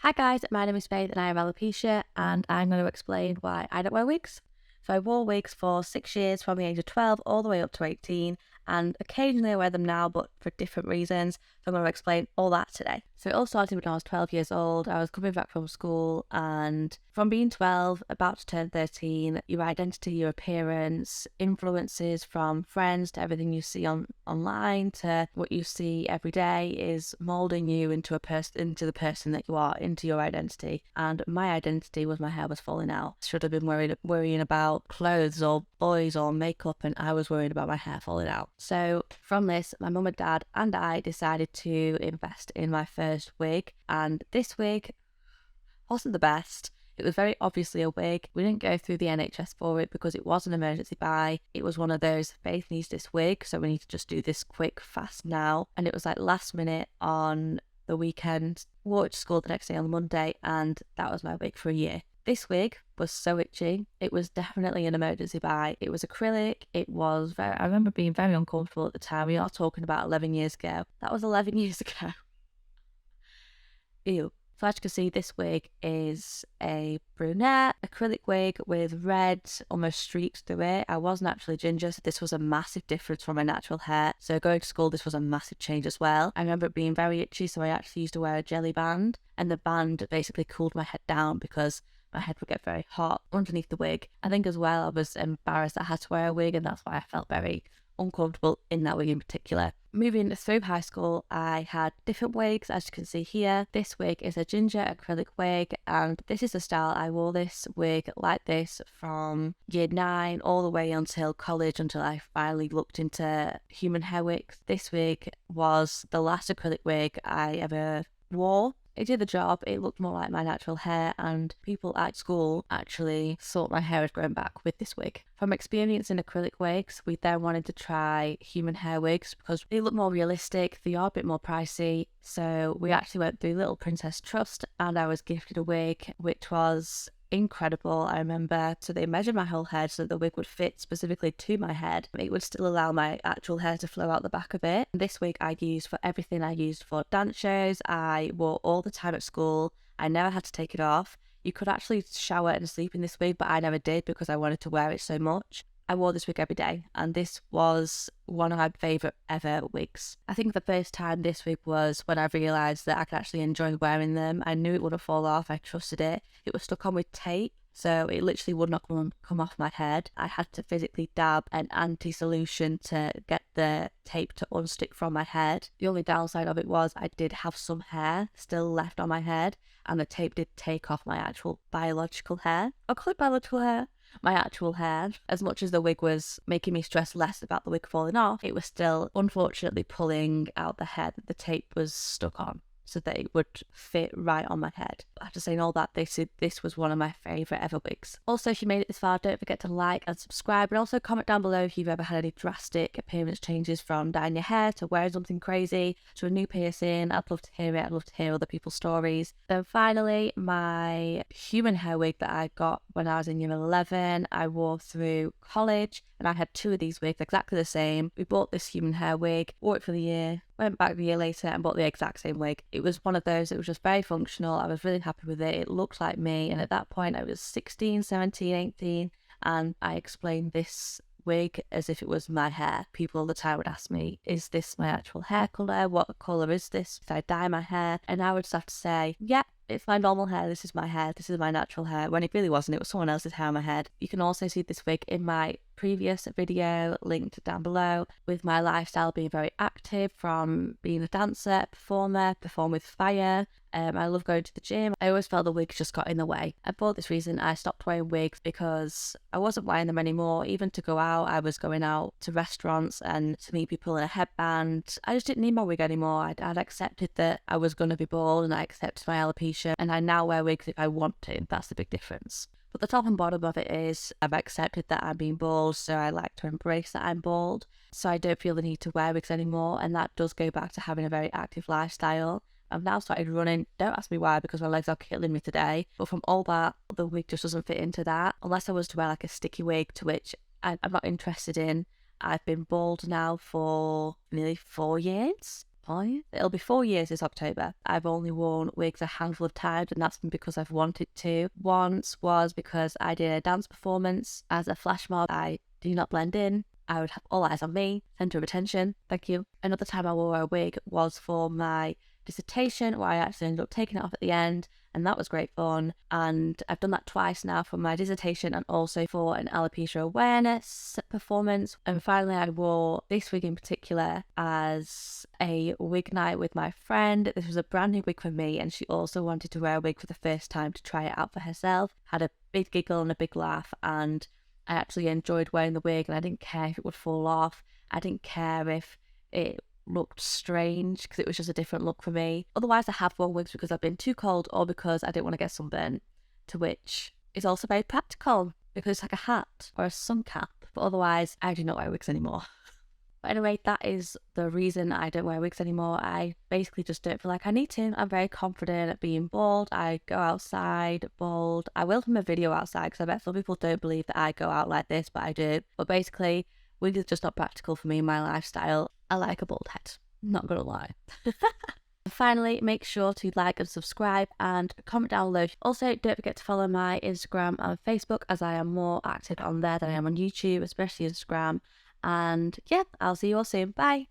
Hi guys, my name is Faith and I have alopecia and I'm going to explain why I don't wear wigs. So I wore wigs for 6 years from the age of 12 all the way up to 18 and occasionally I wear them now but for different reasons. So I'm going to explain all that today. So it all started when I was 12 years old. I was coming back from school and from being 12, about to turn 13, your identity, your appearance, influences from friends to everything you see online to what you see every day is moulding you into into the person that you are, into your identity. And my identity was my hair was falling out. Should have been worrying about clothes or boys or makeup, and I was worried about my hair falling out. So from this, my mum and dad and I decided to invest in my first wig, and this wig wasn't the best. It was very obviously a wig. We didn't go through the NHS for it because it was an emergency buy. It was one of those, Faith needs this wig, so we need to just do this quick, fast now. And it was like last minute on the weekend. Wore it to school the next day on Monday, and that was my wig for a year. This wig was so itchy. It was definitely an emergency buy. It was acrylic. I remember being very uncomfortable at the time. We are talking about 11 years ago. That was 11 years ago. Ew. So as you can see, this wig is a brunette acrylic wig with red almost streaks through it. I was naturally ginger, so this was a massive difference from my natural hair. So going to school, this was a massive change as well. I remember it being very itchy, so I actually used to wear a jelly band, and the band basically cooled my head down because my head would get very hot underneath the wig. I think as well I was embarrassed I had to wear a wig, and that's why I felt very uncomfortable in that wig in particular. Moving through high school, I had different wigs, as you can see here. This wig is a ginger acrylic wig, and this is the style. I wore this wig like this from year 9 all the way until college, until I finally looked into human hair wigs. This wig was the last acrylic wig I ever wore. It did the job. It looked more like my natural hair, and people at school actually thought my hair had grown back with this wig. From experience in acrylic wigs, we then wanted to try human hair wigs because they look more realistic. They are a bit more pricey. So we actually went through Little Princess Trust, and I was gifted a wig which was incredible. I remember, so they measured my whole head so the wig would fit specifically to my head. It would still allow my actual hair to flow out the back of it. This wig I used for everything. I used for dance shows. I wore all the time at school. I never had to take it off. You could actually shower and sleep in this wig, but I never did because I wanted to wear it so much. I wore this wig every day, and this was one of my favourite ever wigs. I think the first time this wig was when I realised that I could actually enjoy wearing them. I knew it wouldn't fall off. I trusted it. It was stuck on with tape, so it literally would not come off my head. I had to physically dab an anti-solution to get the tape to unstick from my head. The only downside of it was I did have some hair still left on my head, and the tape did take off my actual biological hair. I'll call it biological hair. My actual hair. As much as the wig was making me stress less about the wig falling off, it was still unfortunately pulling out the hair that the tape was stuck on, so that it would fit right on my head. After saying all that, this was one of my favourite ever wigs. Also, if you made it this far, don't forget to like and subscribe, and also comment down below if you've ever had any drastic appearance changes from dyeing your hair to wearing something crazy to a new piercing. I'd love to hear it. I'd love to hear other people's stories. Then finally, my human hair wig that I got when I was in year 11, I wore through college, and I had 2 of these wigs exactly the same. We bought this human hair wig, wore it for the year, went back the year later and bought the exact same wig. It was one of those, it was just very functional. I was really happy with it. It looked like me, and at that point I was 16, 17, 18, and I explained this wig as if it was my hair. People all the time would ask me, is this my actual hair colour? What colour is this? Did I dye my hair? And I would just have to say, yeah, it's my normal hair, this is my hair, this is my natural hair, when it really wasn't. It was someone else's hair on my head. You can also see this wig in my previous video linked down below, with my lifestyle being very active, from being a dancer, perform with fire. I love going to the gym. I always felt the wigs just got in the way, and for this reason I stopped wearing wigs because I wasn't wearing them anymore. Even to go out, I was going out to restaurants and to meet people in a headband. I just didn't need my wig anymore. I'd accepted that I was going to be bald, and I accepted my alopecia, and I now wear wigs if I want to. That's the big difference. But the top and bottom of it is I've accepted that I'm being bald, so I like to embrace that I'm bald. So I don't feel the need to wear wigs anymore, and that does go back to having a very active lifestyle. I've now started running. Don't ask me why, because my legs are killing me today. But from all that, the wig just doesn't fit into that. Unless I was to wear like a sticky wig, to which I'm not interested in. I've been bald now for nearly 4 years. 5. It'll be 4 years this October. I've only worn wigs a handful of times, and that's been because I've wanted to. Once was because I did a dance performance as a flash mob. I do not blend in. I would have all eyes on me, centre of attention, thank you. Another time I wore a wig was for my dissertation, where I actually ended up taking it off at the end, and that was great fun. And I've done that twice now for my dissertation and also for an alopecia awareness performance. And finally, I wore this wig in particular as a wig night with my friend. This was a brand new wig for me, and she also wanted to wear a wig for the first time to try it out for herself. Had a big giggle and a big laugh, and I actually enjoyed wearing the wig, and I didn't care if it would fall off. I didn't care if it looked strange, because it was just a different look for me. Otherwise, I have worn wigs because I've been too cold or because I didn't want to get sunburnt, to which is also very practical because it's like a hat or a sun cap. But otherwise, I do not wear wigs anymore. But anyway, that is the reason I don't wear wigs anymore. I basically just don't feel like I need to. I'm very confident at being bald. I go outside bald. I will film a video outside because I bet some people don't believe that I go out like this, but I do. But basically, wigs is just not practical for me in my lifestyle. I like a bald head, not gonna lie. Finally, make sure to like and subscribe and comment down below. Also, don't forget to follow my Instagram and Facebook, as I am more active on there than I am on YouTube, especially Instagram. And yeah, I'll see you all soon. Bye.